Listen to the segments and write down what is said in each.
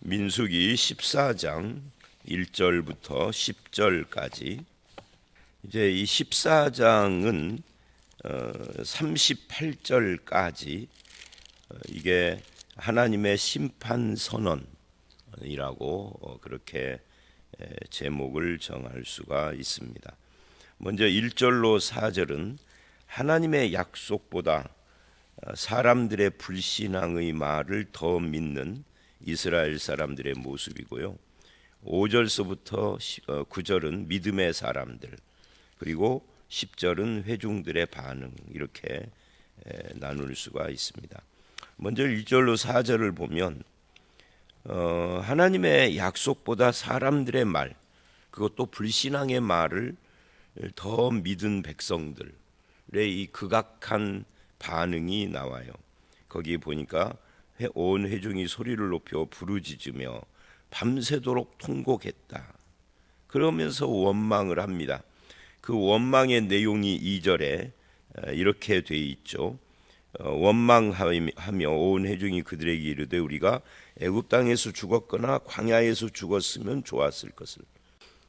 민수기 14장 1절부터 10절까지. 이제 이 14장은 38절까지 이게 하나님의 심판 선언이라고 그렇게 제목을 정할 수가 있습니다. 먼저 1절로 4절은 하나님의 약속보다 사람들의 불신앙의 말을 더 믿는 이스라엘 사람들의 모습이고요. 5절서부터 9절은 믿음의 사람들, 그리고 10절은 회중들의 반응, 이렇게 나눌 수가 있습니다. 먼저 1절로 4절을 보면 하나님의 약속보다 사람들의 말, 그것도 불신앙의 말을 더 믿은 백성들의 이 극악한 반응이 나와요. 거기 보니까 온 회중이 소리를 높여 부르짖으며 밤새도록 통곡했다. 그러면서 원망을 합니다. 그 원망의 내용이 2절에 이렇게 돼 있죠. 원망하며 온 회중이 그들에게 이르되 우리가 애굽 땅에서 죽었거나 광야에서 죽었으면 좋았을 것을,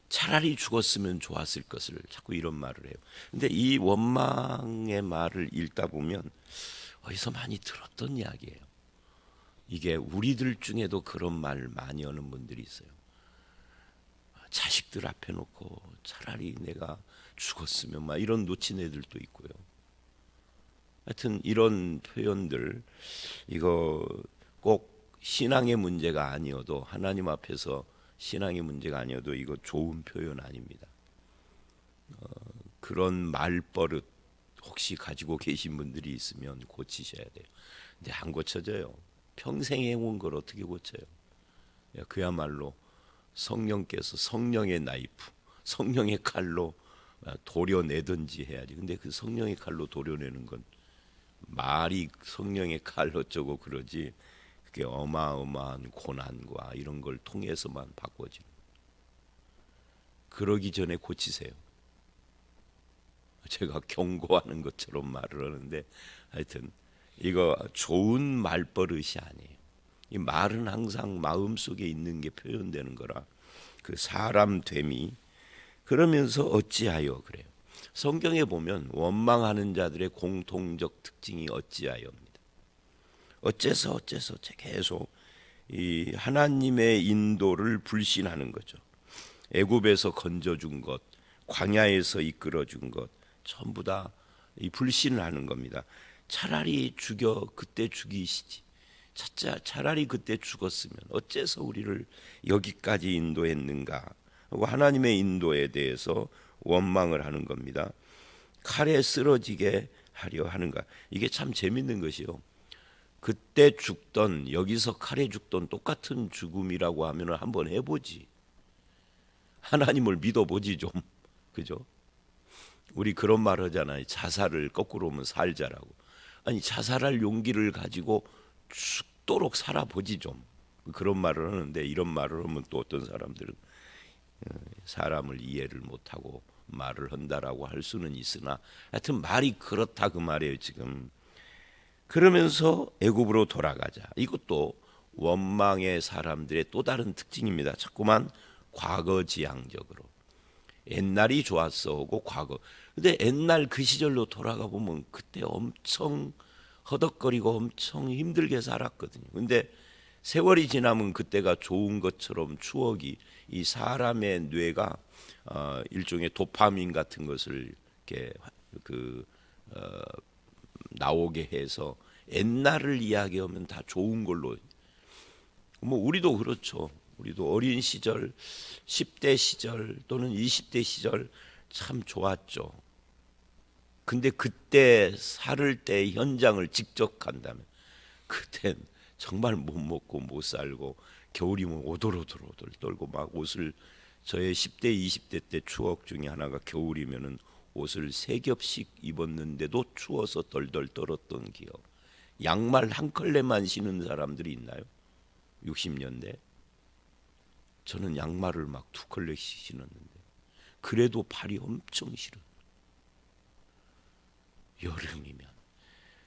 차라리 죽었으면 좋았을 것을, 자꾸 이런 말을 해요. 근데 이 원망의 말을 읽다 보면 어디서 많이 들었던 이야기예요. 이게 우리들 중에도 그런 말 많이 하는 분들이 있어요. 자식들 앞에 놓고 차라리 내가 죽었으면, 막 이런 놓친 애들도 있고요. 하여튼 이런 표현들, 이거 꼭 신앙의 문제가 아니어도, 하나님 앞에서 신앙의 문제가 아니어도 이거 좋은 표현 아닙니다. 그런 말버릇 혹시 가지고 계신 분들이 있으면 고치셔야 돼요. 근데 안 고쳐져요. 평생 해온 걸 어떻게 고쳐요? 그야말로 성령께서 성령의 나이프, 성령의 칼로 도려내든지 해야지. 근데 그 성령의 칼로 도려내는 건 말이 성령의 칼 어쩌고 그러지, 그게 어마어마한 고난과 이런 걸 통해서만 바꿔지는. 그러기 전에 고치세요. 제가 경고하는 것처럼 말을 하는데 하여튼 이거 좋은 말버릇이 아니에요. 이 말은 항상 마음속에 있는 게 표현되는 거라, 그 사람 됨이. 그러면서 어찌하여 그래요. 성경에 보면 원망하는 자들의 공통적 특징이 어찌하여입니다. 어째서 계속 이 하나님의 인도를 불신하는 거죠. 애굽에서 건져준 것, 광야에서 이끌어준 것, 전부 다 이 불신을 하는 겁니다. 차라리 그때 죽이시지. 차라리 그때 죽었으면 어째서 우리를 여기까지 인도했는가 하고 하나님의 인도에 대해서 원망을 하는 겁니다. 칼에 쓰러지게 하려 하는가. 이게 참 재밌는 것이요. 그때 죽던, 여기서 칼에 죽던 똑같은 죽음이라고 하면 한번 해보지. 하나님을 믿어보지 좀. 그죠? 우리 그런 말 하잖아요. 자살을 거꾸로 하면 살자라고. 아니, 자살할 용기를 가지고 죽도록 살아보지 좀. 그런 말을 하는데, 이런 말을 하면 또 어떤 사람들은 사람을 이해를 못하고 말을 한다라고 할 수는 있으나, 하여튼 말이 그렇다 그 말이에요 지금. 그러면서 애굽으로 돌아가자. 이것도 원망의 사람들의 또 다른 특징입니다. 자꾸만 과거지향적으로 옛날이 좋았어 하고 과거. 근데 옛날 그 시절로 돌아가 보면 그때 엄청 허덕거리고 엄청 힘들게 살았거든요. 근데 세월이 지나면 그때가 좋은 것처럼 추억이, 이 사람의 뇌가 일종의 도파민 같은 것을 이렇게 나오게 해서 옛날을 이야기하면 다 좋은 걸로. 뭐 우리도 그렇죠. 우리도 어린 시절, 10대 시절 또는 20대 시절 참 좋았죠. 근데 그때 살을 때 현장을 직접 간다면 그땐 정말 못 먹고 못 살고, 겨울이면 오돌오돌 떨고 막 옷을, 저의 10대 20대 때 추억 중에 하나가 겨울이면은 옷을 3겹씩 입었는데도 추워서 덜덜 떨었던 기억. 양말 한 컬레만 신은 사람들이 있나요? 60년대. 저는 양말을 막 2컬레씩 신었는데 그래도 발이 엄청 시려. 여름이면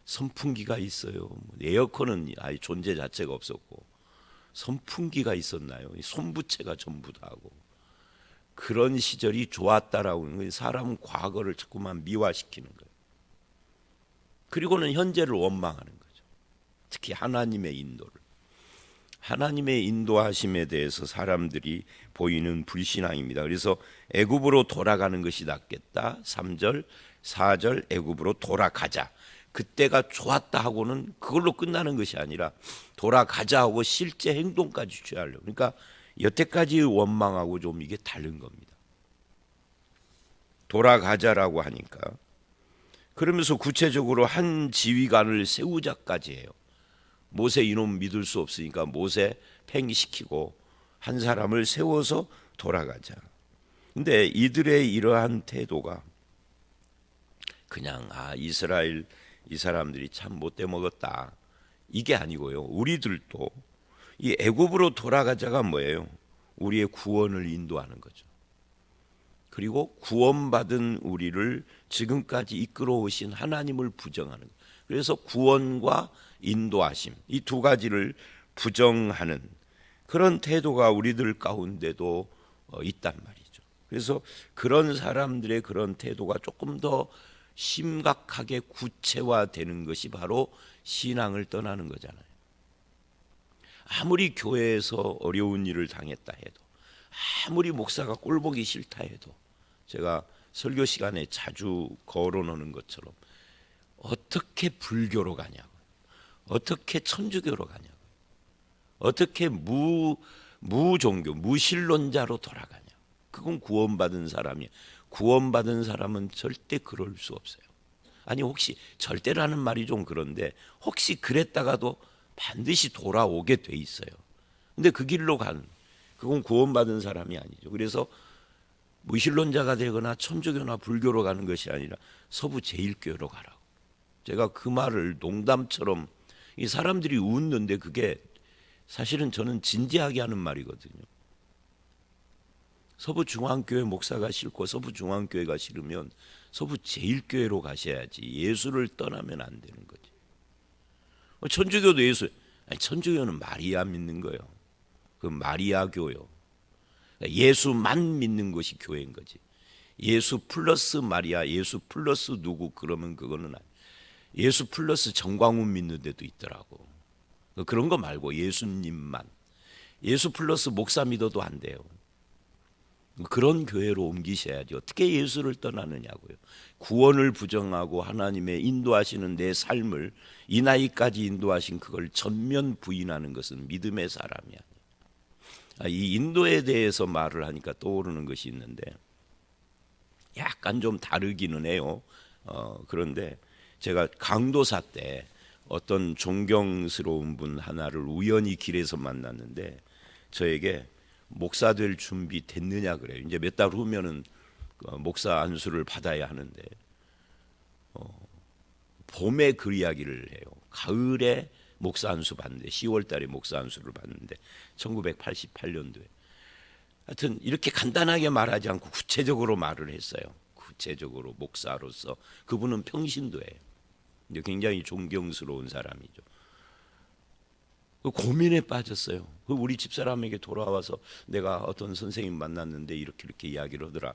선풍기가 있어요. 에어컨은 아예 존재 자체가 없었고, 선풍기가 있었나요? 손부채가 전부다 하고 그런 시절이 좋았다라고 하는 거예요. 사람은 과거를 자꾸만 미화시키는 거예요. 그리고는 현재를 원망하는 거죠. 특히 하나님의 인도를. 하나님의 인도하심에 대해서 사람들이 보이는 불신앙입니다. 그래서 애굽으로 돌아가는 것이 낫겠다. 3절, 4절 애굽으로 돌아가자. 그때가 좋았다 하고는 그걸로 끝나는 것이 아니라 돌아가자 하고 실제 행동까지 취하려고. 그러니까 여태까지 원망하고 좀 이게 다른 겁니다. 돌아가자라고 하니까 그러면서 구체적으로 한 지휘관을 세우자까지 해요. 모세 이놈 믿을 수 없으니까 모세 팽시키고 한 사람을 세워서 돌아가자. 근데 이들의 이러한 태도가 그냥 이스라엘 이 사람들이 참 못돼 먹었다 이게 아니고요. 우리들도 이 애굽으로 돌아가자가 뭐예요? 우리의 구원을 인도하는 거죠. 그리고 구원받은 우리를 지금까지 이끌어 오신 하나님을 부정하는 거예요. 그래서 구원과 인도하심 이 두 가지를 부정하는 그런 태도가 우리들 가운데도 있단 말이죠. 그래서 그런 사람들의 그런 태도가 조금 더 심각하게 구체화되는 것이 바로 신앙을 떠나는 거잖아요. 아무리 교회에서 어려운 일을 당했다 해도 아무리 목사가 꼴보기 싫다 해도 제가 설교 시간에 자주 거론하는 것처럼 어떻게 불교로 가냐고, 어떻게 천주교로 가냐고, 어떻게 무종교, 무신론자로 돌아가냐고. 그건 구원받은 사람이야. 구원받은 사람은 절대 그럴 수 없어요. 아니 혹시 절대라는 말이 좀 그런데 혹시 그랬다가도 반드시 돌아오게 돼 있어요. 근데 그 길로 가는 그건 구원받은 사람이 아니죠. 그래서 무신론자가 되거나 천주교나 불교로 가는 것이 아니라 서부 제일교회로 가라고. 제가 그 말을 농담처럼 이 사람들이 웃는데 그게 사실은 저는 진지하게 하는 말이거든요. 서부중앙교회 목사가 싫고 서부중앙교회가 싫으면 서부제일교회로 가셔야지 예수를 떠나면 안 되는 거지. 천주교도 예수, 천주교는 마리아 믿는 거예요. 그 마리아교요. 예수만 믿는 것이 교회인 거지. 예수 플러스 마리아, 예수 플러스 누구 그러면 그거는 예수 플러스 정광훈 믿는 데도 있더라고. 그런 거 말고 예수님만. 예수 플러스 목사 믿어도 안 돼요. 그런 교회로 옮기셔야지. 어떻게 예수를 떠나느냐고요. 구원을 부정하고 하나님의 인도하시는 내 삶을 이 나이까지 인도하신 그걸 전면 부인하는 것은 믿음의 사람이 아니에요. 이 인도에 대해서 말을 하니까 떠오르는 것이 있는데 약간 좀 다르기는 해요. 그런데 제가 강도사 때 어떤 존경스러운 분 하나를 우연히 길에서 만났는데 저에게 목사 될 준비 됐느냐 그래요. 이제 몇 달 후면은 목사 안수를 받아야 하는데 봄에 그 이야기를 해요. 가을에 목사 안수 받는데 10월 달에 목사 안수를 받는데 1988년도에 하여튼 이렇게 간단하게 말하지 않고 구체적으로 말을 했어요. 구체적으로 목사로서 그분은 평신도예요. 굉장히 존경스러운 사람이죠. 고민에 빠졌어요. 우리 집사람에게 돌아와서 내가 어떤 선생님 만났는데 이렇게 이야기를 하더라.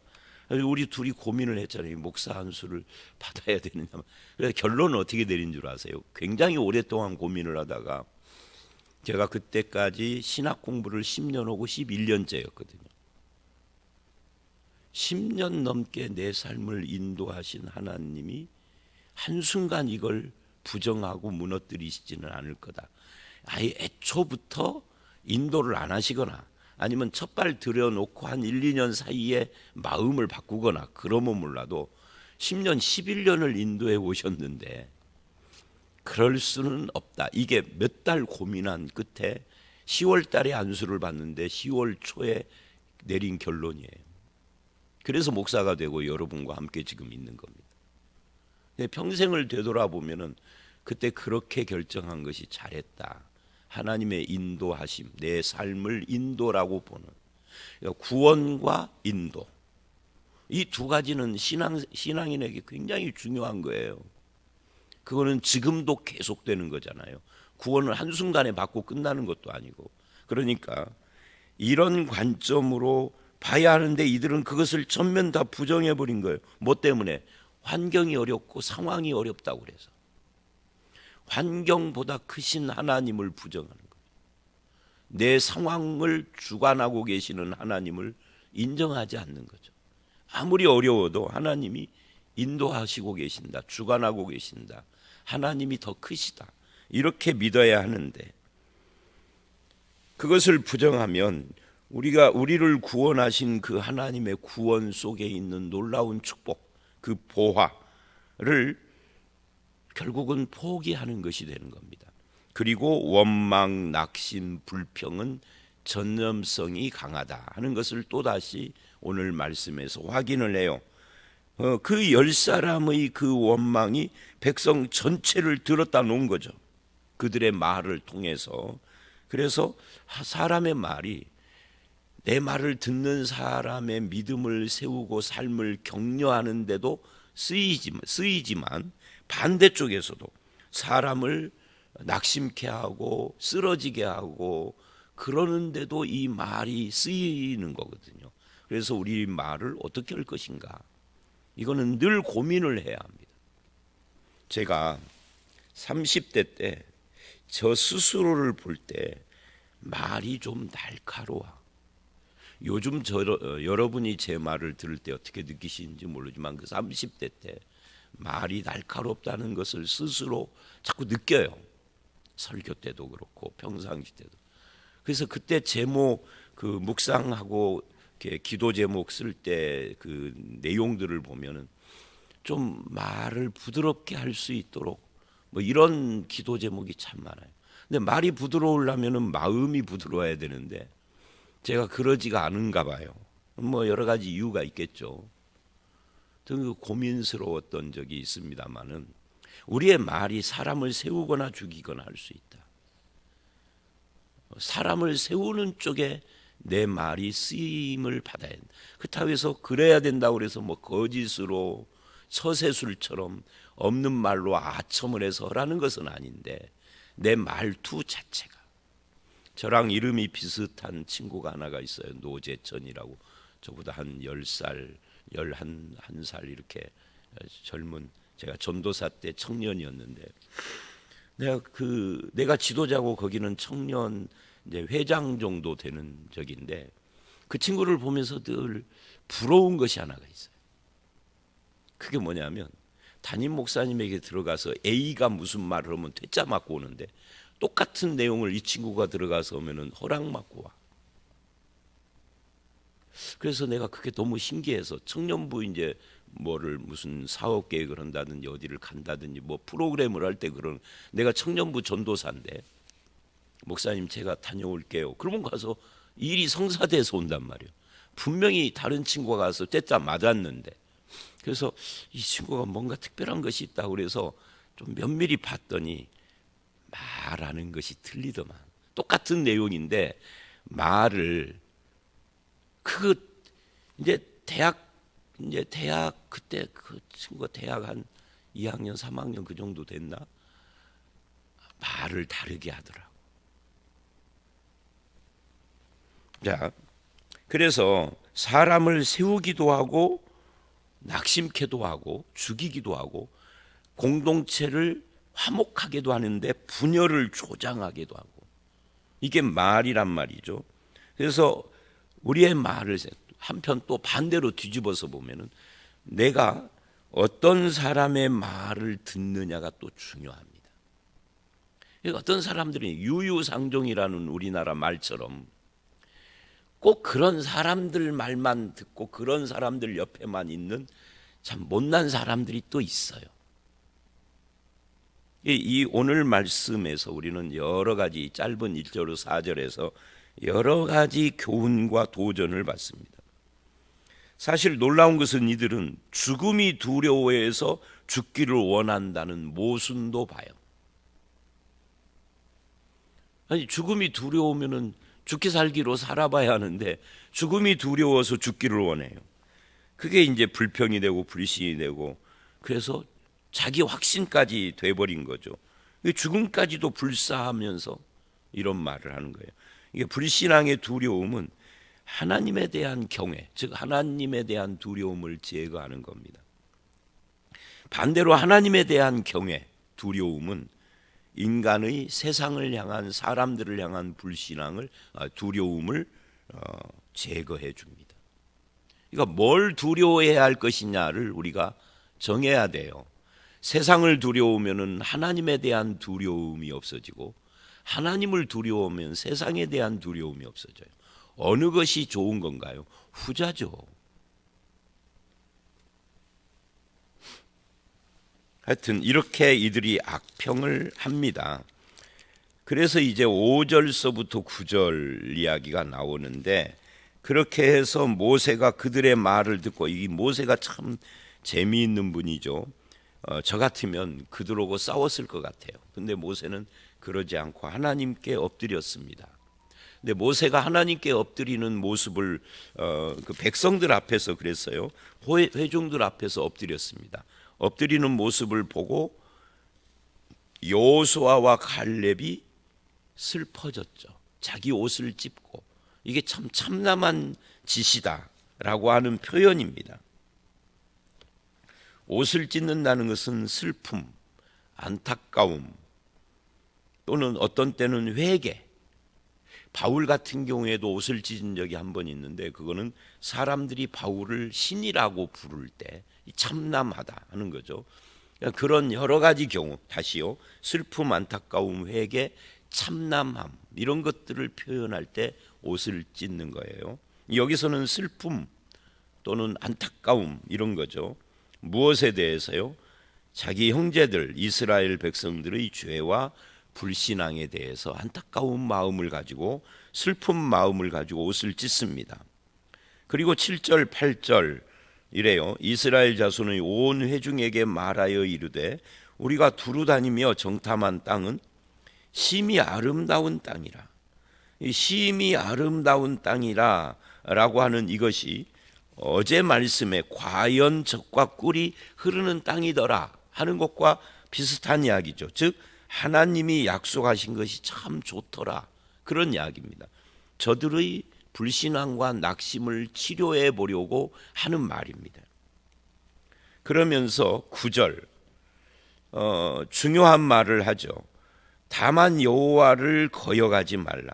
우리 둘이 고민을 했잖아요. 목사 안수를 받아야 되느냐. 그래서 결론은 어떻게 내린 줄 아세요? 굉장히 오랫동안 고민을 하다가 제가 그때까지 신학 공부를 10년 하고 11년째였거든요. 10년 넘게 내 삶을 인도하신 하나님이 한순간 이걸 부정하고 무너뜨리시지는 않을 거다. 아예 애초부터 인도를 안 하시거나 아니면 첫발 들여놓고 한 1, 2년 사이에 마음을 바꾸거나 그러면 몰라도 10년, 11년을 인도해 오셨는데 그럴 수는 없다. 이게 몇 달 고민한 끝에 10월 달에 안수를 받는데 10월 초에 내린 결론이에요. 그래서 목사가 되고 여러분과 함께 지금 있는 겁니다. 평생을 되돌아보면은 그때 그렇게 결정한 것이 잘했다. 하나님의 인도하심, 내 삶을 인도라고 보는 구원과 인도. 이 두 가지는 신앙인에게 굉장히 중요한 거예요. 그거는 지금도 계속되는 거잖아요. 구원을 한순간에 받고 끝나는 것도 아니고 그러니까 이런 관점으로 봐야 하는데 이들은 그것을 전면 다 부정해 버린 거예요. 뭐 때문에? 환경이 어렵고 상황이 어렵다고 그래서. 환경보다 크신 하나님을 부정하는 거예요. 내 상황을 주관하고 계시는 하나님을 인정하지 않는 거죠. 아무리 어려워도 하나님이 인도하시고 계신다, 주관하고 계신다, 하나님이 더 크시다, 이렇게 믿어야 하는데, 그것을 부정하면 우리를 구원하신 그 하나님의 구원 속에 있는 놀라운 축복, 그 보화를 결국은 포기하는 것이 되는 겁니다. 그리고 원망, 낙심, 불평은 전념성이 강하다 하는 것을 또다시 오늘 말씀에서 확인을 해요. 그 10사람의 그 원망이 백성 전체를 들었다 놓은 거죠. 그들의 말을 통해서. 그래서 사람의 말이 내 말을 듣는 사람의 믿음을 세우고 삶을 격려하는데도 쓰이지만 반대쪽에서도 사람을 낙심케 하고 쓰러지게 하고 그러는데도 이 말이 쓰이는 거거든요. 그래서 우리 말을 어떻게 할 것인가, 이거는 늘 고민을 해야 합니다. 제가 30대 때 저 스스로를 볼 때 말이 좀 날카로워. 요즘 여러분이 제 말을 들을 때 어떻게 느끼시는지 모르지만 그 30대 때 말이 날카롭다는 것을 스스로 자꾸 느껴요. 설교 때도 그렇고 평상시 때도. 그래서 그때 제목 그 묵상하고 이렇게 기도 제목 쓸 때 그 내용들을 보면은 좀 말을 부드럽게 할 수 있도록 뭐 이런 기도 제목이 참 많아요. 근데 말이 부드러우려면은 마음이 부드러워야 되는데 제가 그러지가 않은가 봐요. 뭐 여러 가지 이유가 있겠죠. 그 고민스러웠던 적이 있습니다만은 우리의 말이 사람을 세우거나 죽이거나 할 수 있다. 사람을 세우는 쪽에 내 말이 쓰임을 받아야 된다. 그렇다고 해서 그래야 된다고 그래서 뭐 거짓으로 서세술처럼 없는 말로 아첨을 해서라는 것은 아닌데 내 말투 자체가. 저랑 이름이 비슷한 친구가 하나가 있어요. 노재천이라고. 저보다 한 10살, 11살 이렇게 젊은, 제가 전도사 때 청년이었는데 내가 지도자고 거기는 청년 이제 회장 정도 되는 적인데 그 친구를 보면서 늘 부러운 것이 하나가 있어요. 그게 뭐냐면 담임 목사님에게 들어가서 A가 무슨 말을 하면 퇴짜 맞고 오는데 똑같은 내용을 이 친구가 들어가서 하면은 허락 맞고 와. 그래서 내가 그게 너무 신기해서 청년부 이제 무슨 사업 계획을 한다든지 어디를 간다든지 뭐 프로그램을 할 때 그런, 내가 청년부 전도사인데 목사님 제가 다녀올게요. 그러면 가서 일이 성사돼서 온단 말이에요. 분명히 다른 친구가 가서 떼짜 맞았는데, 그래서 이 친구가 뭔가 특별한 것이 있다고 그래서 좀 면밀히 봤더니 말하는 것이 틀리더만. 똑같은 내용인데 말을 이제 대학 그때 그 친구가 대학 한 2학년 3학년 그 정도 됐나? 말을 다르게 하더라고. 자, 그래서 사람을 세우기도 하고 낙심케도 하고 죽이기도 하고 공동체를 화목하게도 하는데 분열을 조장하게도 하고, 이게 말이란 말이죠. 그래서 우리의 말을 한편 또 반대로 뒤집어서 보면은 내가 어떤 사람의 말을 듣느냐가 또 중요합니다. 어떤 사람들이 유유상종이라는 우리나라 말처럼 꼭 그런 사람들 말만 듣고 그런 사람들 옆에만 있는 참 못난 사람들이 또 있어요. 이 오늘 말씀에서 우리는 여러 가지 짧은 1절로 4절에서 여러 가지 교훈과 도전을 받습니다. 사실 놀라운 것은 이들은 죽음이 두려워해서 죽기를 원한다는 모순도 봐요. 아니, 죽음이 두려우면은 죽기 살기로 살아봐야 하는데 죽음이 두려워서 죽기를 원해요. 그게 이제 불평이 되고 불신이 되고, 그래서 자기 확신까지 돼버린 거죠. 죽음까지도 불사하면서 이런 말을 하는 거예요. 이게 불신앙의 두려움은 하나님에 대한 경외, 즉 하나님에 대한 두려움을 제거하는 겁니다. 반대로 하나님에 대한 경외, 두려움은 인간의 세상을 향한, 사람들을 향한 두려움을 제거해 줍니다. 그러니까 뭘 두려워해야 할 것이냐를 우리가 정해야 돼요. 세상을 두려우면은 하나님에 대한 두려움이 없어지고, 하나님을 두려우면 세상에 대한 두려움이 없어져요. 어느 것이 좋은 건가요? 후자죠. 하여튼 이렇게 이들이 악평을 합니다. 그래서 이제 5절서부터 9절 이야기가 나오는데, 그렇게 해서 모세가 그들의 말을 듣고, 이 모세가 참 재미있는 분이죠. 저 같으면 그들하고 싸웠을 것 같아요. 근데 모세는 그러지 않고 하나님께 엎드렸습니다. 근데 모세가 하나님께 엎드리는 모습을 그 백성들 앞에서 그랬어요. 회중들 앞에서 엎드렸습니다. 엎드리는 모습을 보고 여호수아와 갈렙이 슬퍼졌죠. 자기 옷을 찢고, 이게 참 참남한 짓이다라고 하는 표현입니다. 옷을 찢는다는 것은 슬픔, 안타까움, 또는 어떤 때는 회개. 바울 같은 경우에도 옷을 찢은 적이 한 번 있는데, 그거는 사람들이 바울을 신이라고 부를 때 참남하다 하는 거죠. 그런 여러 가지 경우, 다시요, 슬픔, 안타까움, 회개, 참남함, 이런 것들을 표현할 때 옷을 찢는 거예요. 여기서는 슬픔 또는 안타까움, 이런 거죠. 무엇에 대해서요? 자기 형제들, 이스라엘 백성들의 죄와 불신앙에 대해서 안타까운 마음을 가지고, 슬픈 마음을 가지고 옷을 찢습니다. 그리고 7절, 8절 이래요. 이스라엘 자손의 온 회중에게 말하여 이르되, 우리가 두루 다니며 정탐한 땅은 심히 아름다운 땅이라. 이 심히 아름다운 땅이라 라고 하는 이것이 어제 말씀에 과연 젖과 꿀이 흐르는 땅이더라 하는 것과 비슷한 이야기죠. 즉 하나님이 약속하신 것이 참 좋더라, 그런 이야기입니다. 저들의 불신앙과 낙심을 치료해 보려고 하는 말입니다. 그러면서 9절 중요한 말을 하죠. 다만 여호와를 거역하지 말라.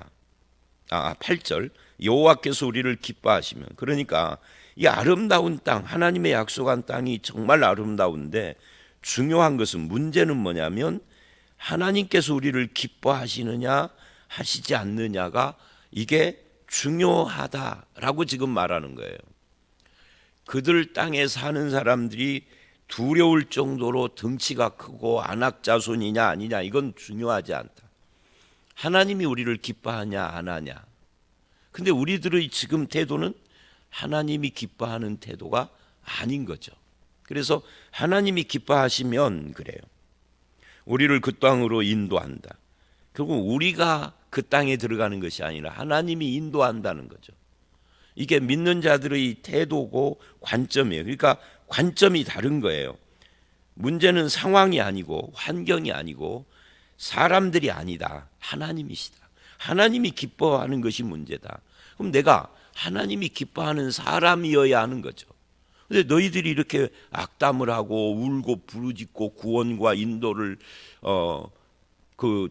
8절 여호와께서 우리를 기뻐하시면, 그러니까 이 아름다운 땅, 하나님의 약속한 땅이 정말 아름다운데, 중요한 것은, 문제는 뭐냐면 하나님께서 우리를 기뻐하시느냐 하시지 않느냐가, 이게 중요하다라고 지금 말하는 거예요. 그들 땅에 사는 사람들이 두려울 정도로 덩치가 크고 안악자손이냐 아니냐, 이건 중요하지 않다. 하나님이 우리를 기뻐하냐 안 하냐. 근데 우리들의 지금 태도는 하나님이 기뻐하는 태도가 아닌 거죠. 그래서 하나님이 기뻐하시면 그래요. 우리를 그 땅으로 인도한다. 결국 우리가 그 땅에 들어가는 것이 아니라 하나님이 인도한다는 거죠. 이게 믿는 자들의 태도고 관점이에요. 그러니까 관점이 다른 거예요. 문제는 상황이 아니고 환경이 아니고 사람들이 아니다. 하나님이시다. 하나님이 기뻐하는 것이 문제다. 그럼 내가 하나님이 기뻐하는 사람이어야 하는 거죠. 근데 너희들이 이렇게 악담을 하고 울고 부르짖고 구원과 인도를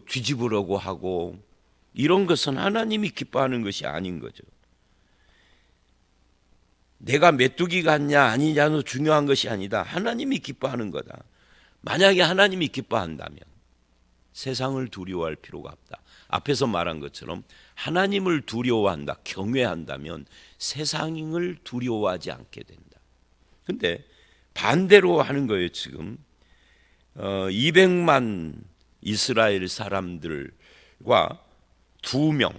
뒤집으려고 하고, 이런 것은 하나님이 기뻐하는 것이 아닌 거죠. 내가 메뚜기 같냐 아니냐도 중요한 것이 아니다. 하나님이 기뻐하는 거다. 만약에 하나님이 기뻐한다면 세상을 두려워할 필요가 없다. 앞에서 말한 것처럼 하나님을 두려워한다, 경외한다면 세상을 두려워하지 않게 된다. 근데 반대로 하는 거예요. 지금 200만 이스라엘 사람들과 2명,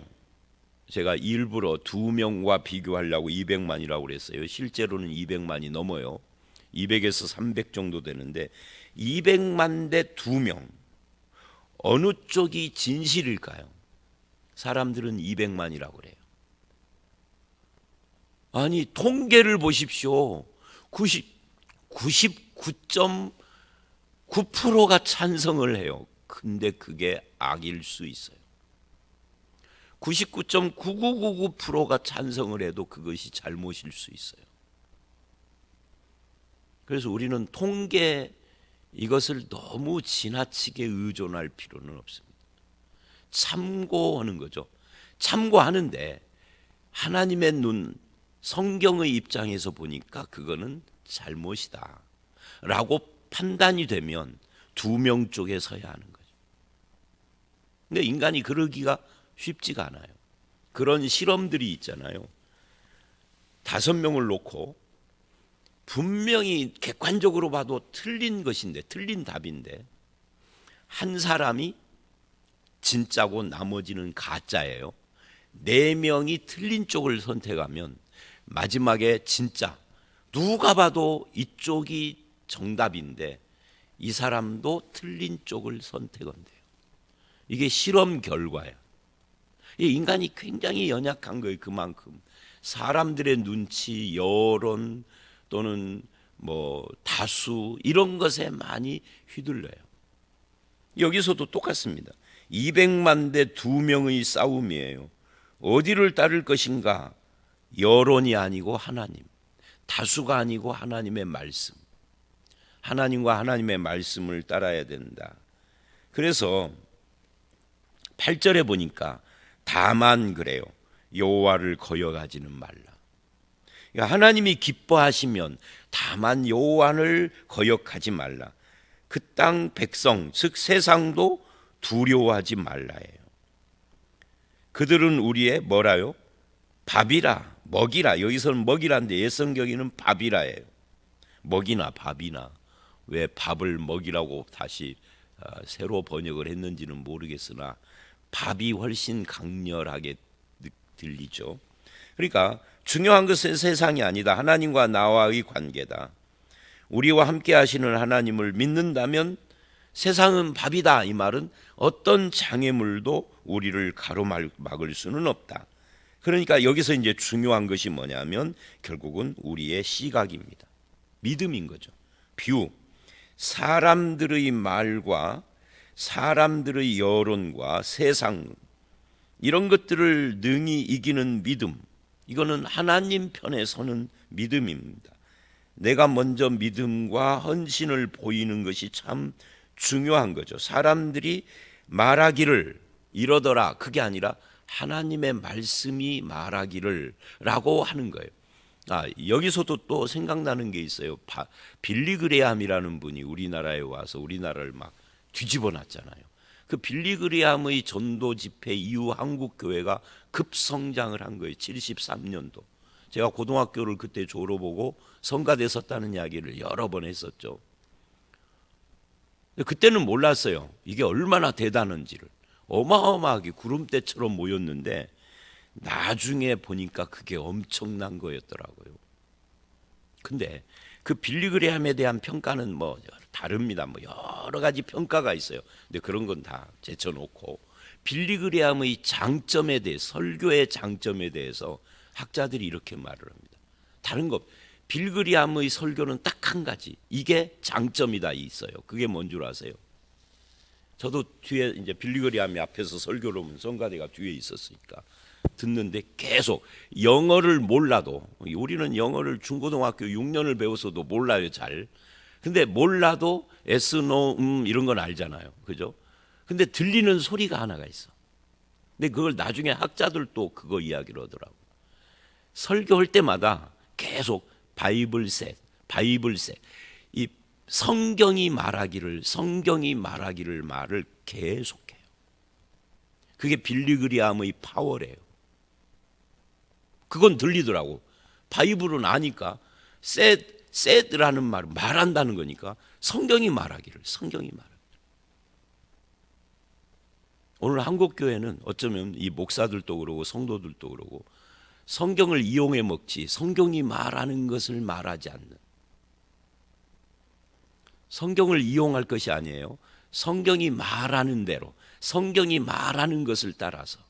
제가 일부러 2명과 비교하려고 200만이라고 그랬어요. 실제로는 200만이 넘어요. 200에서 300 정도 되는데 200만 대 2명, 어느 쪽이 진실일까요? 사람들은 200만이라고 그래요. 아니, 통계를 보십시오. 99.9%가 찬성을 해요. 근데 그게 악일 수 있어요. 99.9999%가 찬성을 해도 그것이 잘못일 수 있어요. 그래서 우리는 통계 이것을 너무 지나치게 의존할 필요는 없습니다. 참고하는 거죠. 참고하는데 하나님의 눈, 성경의 입장에서 보니까 그거는 잘못이다 라고 판단이 되면 2명 쪽에 서야 하는 거죠. 근데 인간이 그러기가 쉽지가 않아요. 그런 실험들이 있잖아요. 5명을 놓고 분명히 객관적으로 봐도 틀린 것인데, 틀린 답인데 한 사람이 진짜고 나머지는 가짜예요. 4명이 틀린 쪽을 선택하면 마지막에 진짜, 누가 봐도 이쪽이 정답인데 이 사람도 틀린 쪽을 선택한대요. 이게 실험 결과예요. 이 인간이 굉장히 연약한 거예요. 그만큼 사람들의 눈치, 여론 또는 뭐 다수 이런 것에 많이 휘둘려요. 여기서도 똑같습니다. 200만 대 2명의 싸움이에요. 어디를 따를 것인가? 여론이 아니고 하나님, 다수가 아니고 하나님의 말씀, 하나님과 하나님의 말씀을 따라야 된다. 그래서 8절에 보니까 다만 그래요. 여호와를 거역하지는 말라. 그러니까 하나님이 기뻐하시면 다만 여호와를 거역하지 말라. 그 땅 백성 즉 세상도 두려워하지 말라예요. 그들은 우리의 뭐라요? 밥이라, 먹이라. 여기서는 먹이라인데 옛성경에는 밥이라예요. 먹이나 밥이나, 왜 밥을 먹이라고 다시 새로 번역을 했는지는 모르겠으나 밥이 훨씬 강렬하게 들리죠. 그러니까 중요한 것은 세상이 아니다. 하나님과 나와의 관계다. 우리와 함께 하시는 하나님을 믿는다면 세상은 밥이다. 이 말은 어떤 장애물도 우리를 가로막을 수는 없다. 그러니까 여기서 이제 중요한 것이 뭐냐면 결국은 우리의 시각입니다. 믿음인 거죠. 뷰. 사람들의 말과 사람들의 여론과 세상 이런 것들을 능히 이기는 믿음, 이거는 하나님 편에 서는 믿음입니다. 내가 먼저 믿음과 헌신을 보이는 것이 참 중요한 거죠. 사람들이 말하기를 이러더라, 그게 아니라 하나님의 말씀이 말하기를 라고 하는 거예요. 여기서도 또 생각나는 게 있어요. 빌리 그레함이라는 분이 우리나라에 와서 우리나라를 막 뒤집어 놨잖아요. 그 빌리 그레함의 전도 집회 이후 한국 교회가 급성장을 한 거예요. 73년도. 제가 고등학교를 그때 졸업하고 성가대 섰다는 이야기를 여러 번 했었죠. 그때는 몰랐어요. 이게 얼마나 대단한지를. 어마어마하게 구름대처럼 모였는데 나중에 보니까 그게 엄청난 거였더라고요. 근데 그 빌리 그레함에 대한 평가는 뭐 다릅니다. 뭐 여러 가지 평가가 있어요. 근데 그런 건 다 제쳐놓고 빌리 그레함의 장점에 대해, 설교의 장점에 대해서 학자들이 이렇게 말을 합니다. 다른 것, 빌리 그레함의 설교는 딱 한 가지, 이게 장점이다 있어요. 그게 뭔 줄 아세요? 저도 뒤에 이제 빌리 그레함이 앞에서 설교를 하면 성가대가 뒤에 있었으니까 듣는데 계속 영어를 몰라도, 우리는 영어를 중고등학교 6년을 배워서도 몰라요 잘. 근데 몰라도 yes, no, 이런 건 알잖아요. 그죠? 근데 들리는 소리가 하나가 있어. 근데 그걸 나중에 학자들도 그거 이야기를 하더라고요. 설교할 때마다 계속 바이블셋 이 성경이 말하기를 말을 계속해요. 그게 빌리 그레함의 파워래요. 그건 들리더라고. 바이블은 아니까 셋라는 말은 말한다는 거니까 성경이 말하기를. 오늘 한국 교회는 어쩌면 이 목사들도 그러고 성도들도 그러고 성경을 이용해 먹지 성경이 말하는 것을 말하지 않는, 성경을 이용할 것이 아니에요. 성경이 말하는 대로, 성경이 말하는 것을 따라서,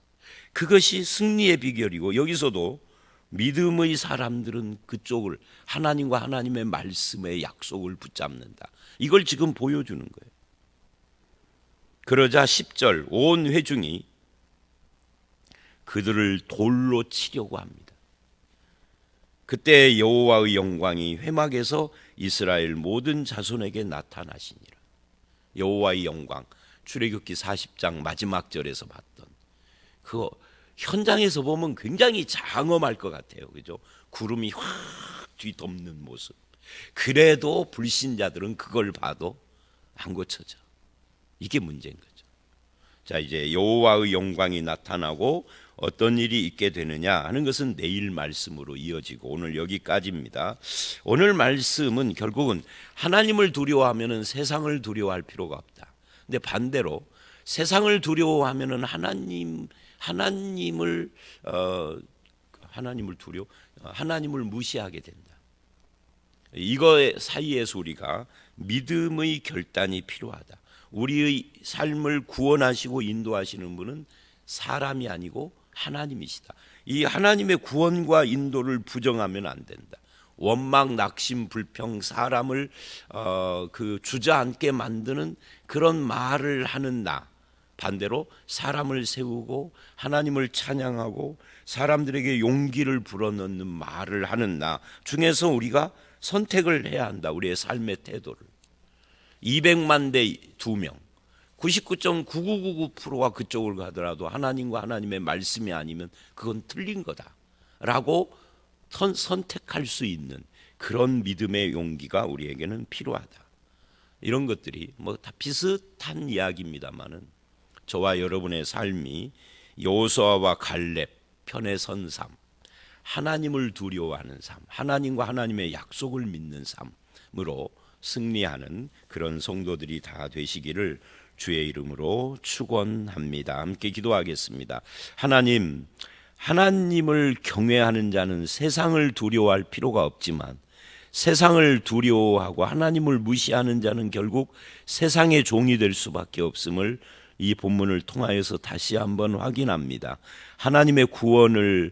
그것이 승리의 비결이고, 여기서도 믿음의 사람들은 그쪽을, 하나님과 하나님의 말씀의 약속을 붙잡는다. 이걸 지금 보여주는 거예요. 그러자 10절 온 회중이 그들을 돌로 치려고 합니다. 그때 여호와의 영광이 회막에서 이스라엘 모든 자손에게 나타나시니라. 여호와의 영광, 출애굽기 40장 마지막 절에서 봤던 그 현장에서 보면 굉장히 장엄할 것 같아요. 그죠? 구름이 확 뒤덮는 모습. 그래도 불신자들은 그걸 봐도 안 고쳐져. 이게 문제인 거죠. 자, 이제 여호와의 영광이 나타나고 어떤 일이 있게 되느냐 하는 것은 내일 말씀으로 이어지고 오늘 여기까지입니다. 오늘 말씀은 결국은 하나님을 두려워하면은 세상을 두려워할 필요가 없다. 근데 반대로 세상을 두려워하면은 하나님을 무시하게 된다. 이거 사이에서 우리가 믿음의 결단이 필요하다. 우리의 삶을 구원하시고 인도하시는 분은 사람이 아니고 하나님이시다. 이 하나님의 구원과 인도를 부정하면 안 된다. 원망, 낙심, 불평, 사람을 주저앉게 만드는 그런 말을 하는 나, 반대로 사람을 세우고 하나님을 찬양하고 사람들에게 용기를 불어넣는 말을 하는 나 중에서 우리가 선택을 해야 한다. 우리의 삶의 태도를. 200만 대 2명 99.9999%가 그쪽을 가더라도 하나님과 하나님의 말씀이 아니면 그건 틀린 거다라고 선택할 수 있는 그런 믿음의 용기가 우리에게는 필요하다. 이런 것들이 뭐 다 비슷한 이야기입니다만은 저와 여러분의 삶이 여호수아와 갈렙 편에 선 삶, 하나님을 두려워하는 삶, 하나님과 하나님의 약속을 믿는 삶으로 승리하는 그런 성도들이 다 되시기를 주의 이름으로 축원합니다. 함께 기도하겠습니다. 하나님을 경외하는 자는 세상을 두려워할 필요가 없지만 세상을 두려워하고 하나님을 무시하는 자는 결국 세상의 종이 될 수밖에 없음을 이 본문을 통하여서 다시 한번 확인합니다. 하나님의 구원을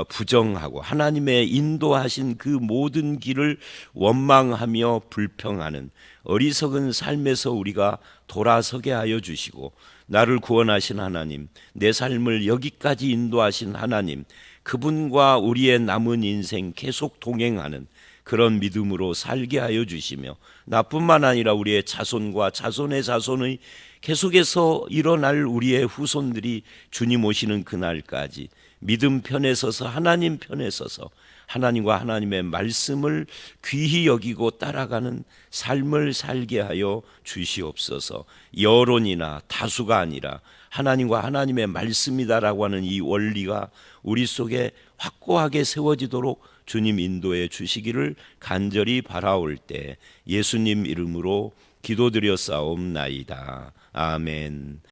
부정하고 하나님의 인도하신 그 모든 길을 원망하며 불평하는 어리석은 삶에서 우리가 돌아서게 하여 주시고 나를 구원하신 하나님, 내 삶을 여기까지 인도하신 하나님, 그분과 우리의 남은 인생 계속 동행하는 그런 믿음으로 살게 하여 주시며 나뿐만 아니라 우리의 자손과 자손의 자손의 계속해서 일어날 우리의 후손들이 주님 오시는 그날까지 믿음 편에 서서 하나님 편에 서서 하나님과 하나님의 말씀을 귀히 여기고 따라가는 삶을 살게 하여 주시옵소서. 여론이나 다수가 아니라 하나님과 하나님의 말씀이다라고 하는 이 원리가 우리 속에 확고하게 세워지도록 주님 인도해 주시기를 간절히 바라올 때 예수님 이름으로 기도드려 싸움나이다. 아멘.